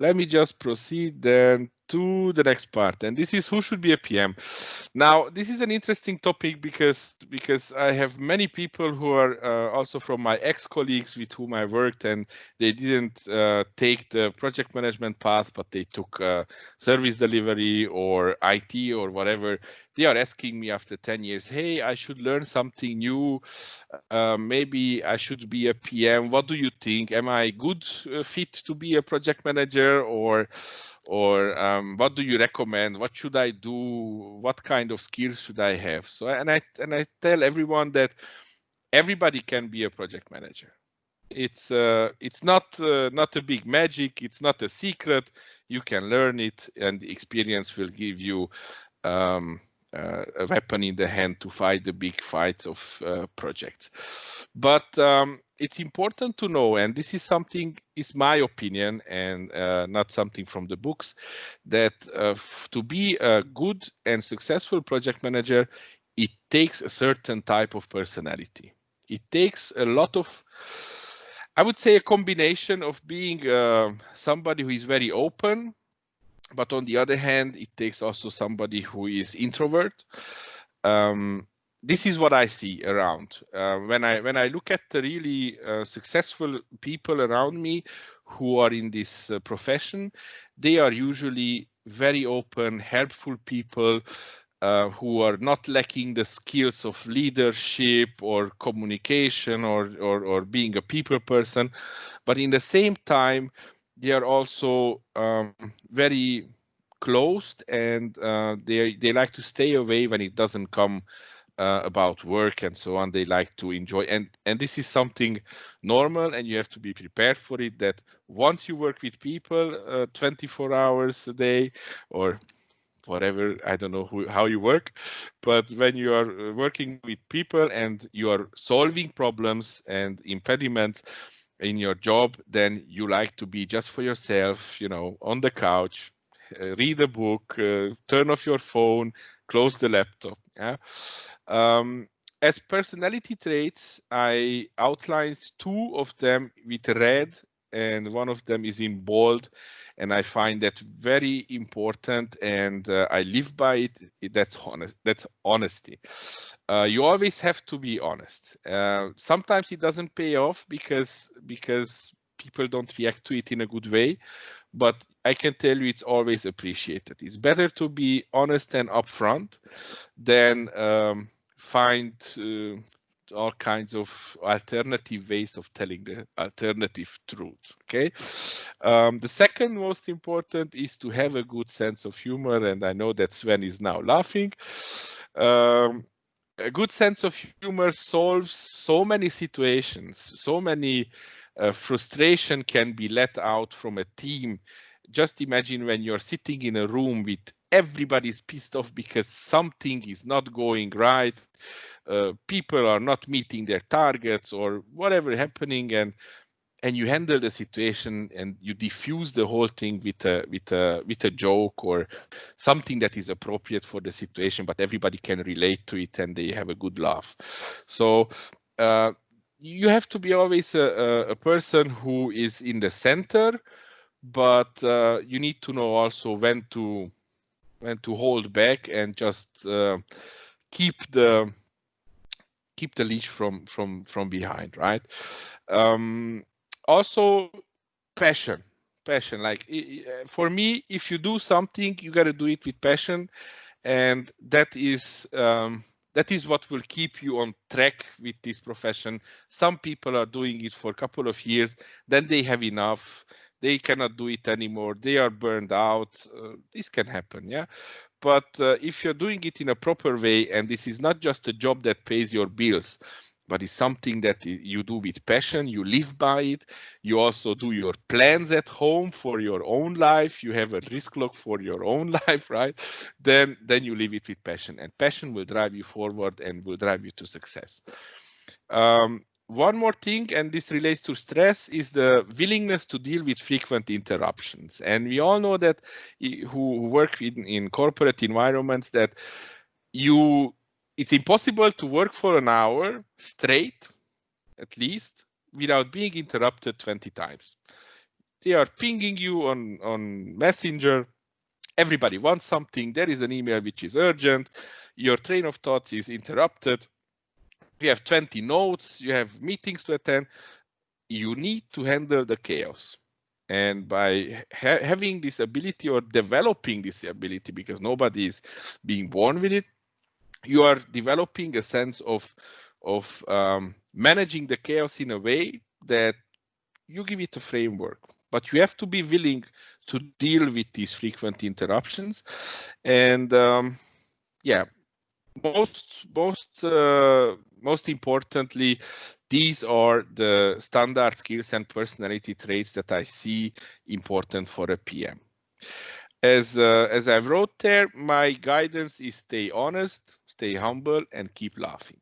let me just proceed then to the next part, and this is who should be a PM. Now, this is an interesting topic because I have many people who are also from my ex-colleagues with whom I worked, and they didn't take the project management path, but they took service delivery or IT or whatever. They are asking me after 10 years, hey, I should learn something new. Maybe I should be a PM. What do you think? Am I good fit to be a project manager, or what do you recommend? What should I do? What kind of skills should I have? So and I tell everyone that everybody can be a project manager. It's not a big magic. It's not a secret. You can learn it, and the experience will give you a weapon in the hand to fight the big fights of projects. But it's important to know, and this is something, is my opinion, and not something from the books, that to be a good and successful project manager, it takes a certain type of personality. It takes a lot of, I would say, a combination of being somebody who is very open, but on the other hand, it takes also somebody who is introvert. This is what I see around. When I look at the really successful people around me who are in this profession, they are usually very open, helpful people who are not lacking the skills of leadership or communication or being a people person, but in the same time, they are also very closed, and they like to stay away when it doesn't come about work and so on. They like to enjoy, and this is something normal, and you have to be prepared for it, that once you work with people 24 hours a day or whatever, I don't know how you work, but when you are working with people and you are solving problems and impediments in your job, then you like to be just for yourself, on the couch, read a book, turn off your phone, close the laptop. Yeah. As personality traits, I outlined two of them with red, and one of them is in bold, and I find that very important, and I live by it. That's honest. That's honesty. You always have to be honest. Sometimes it doesn't pay off because people don't react to it in a good way, but I can tell you it's always appreciated. It's better to be honest and upfront than find all kinds of alternative ways of telling the alternative truth. Okay. The second most important is to have a good sense of humor, and I know that Sven is now laughing. A good sense of humor solves so many situations, so many frustration can be let out from a team. Just imagine when you're sitting in a room with everybody's pissed off because something is not going right, people are not meeting their targets or whatever happening, and you handle the situation and you diffuse the whole thing with a joke or something that is appropriate for the situation, but everybody can relate to it and they have a good laugh. So you have to be always a person who is in the center, but you need to know also when to hold back and just keep the leash from behind, right? Also, passion. Like for me, if you do something, you got to do it with passion, and that is what will keep you on track with this profession. Some people are doing it for a couple of years, then they have enough. They cannot do it anymore. They are burned out. This can happen, yeah. But if you're doing it in a proper way, and this is not just a job that pays your bills, but it's something that you do with passion, you live by it, you also do your plans at home for your own life, you have a risk log for your own life, right? Then you live it with passion, and passion will drive you forward and will drive you to success. One more thing, and this relates to stress, is the willingness to deal with frequent interruptions. And we all know that who work in corporate environments, that it's impossible to work for an hour straight, at least, without being interrupted 20 times. They are pinging you on Messenger. Everybody wants something. There is an email which is urgent. Your train of thought is interrupted. You have 20 notes. You have meetings to attend. You need to handle the chaos. And by having this ability or developing this ability, because nobody is being born with it, you are developing a sense of managing the chaos in a way that you give it a framework. But you have to be willing to deal with these frequent interruptions. And yeah, most importantly, these are the standard skills and personality traits that I see important for a PM. As I wrote there, my guidance is stay honest, stay humble, and keep laughing.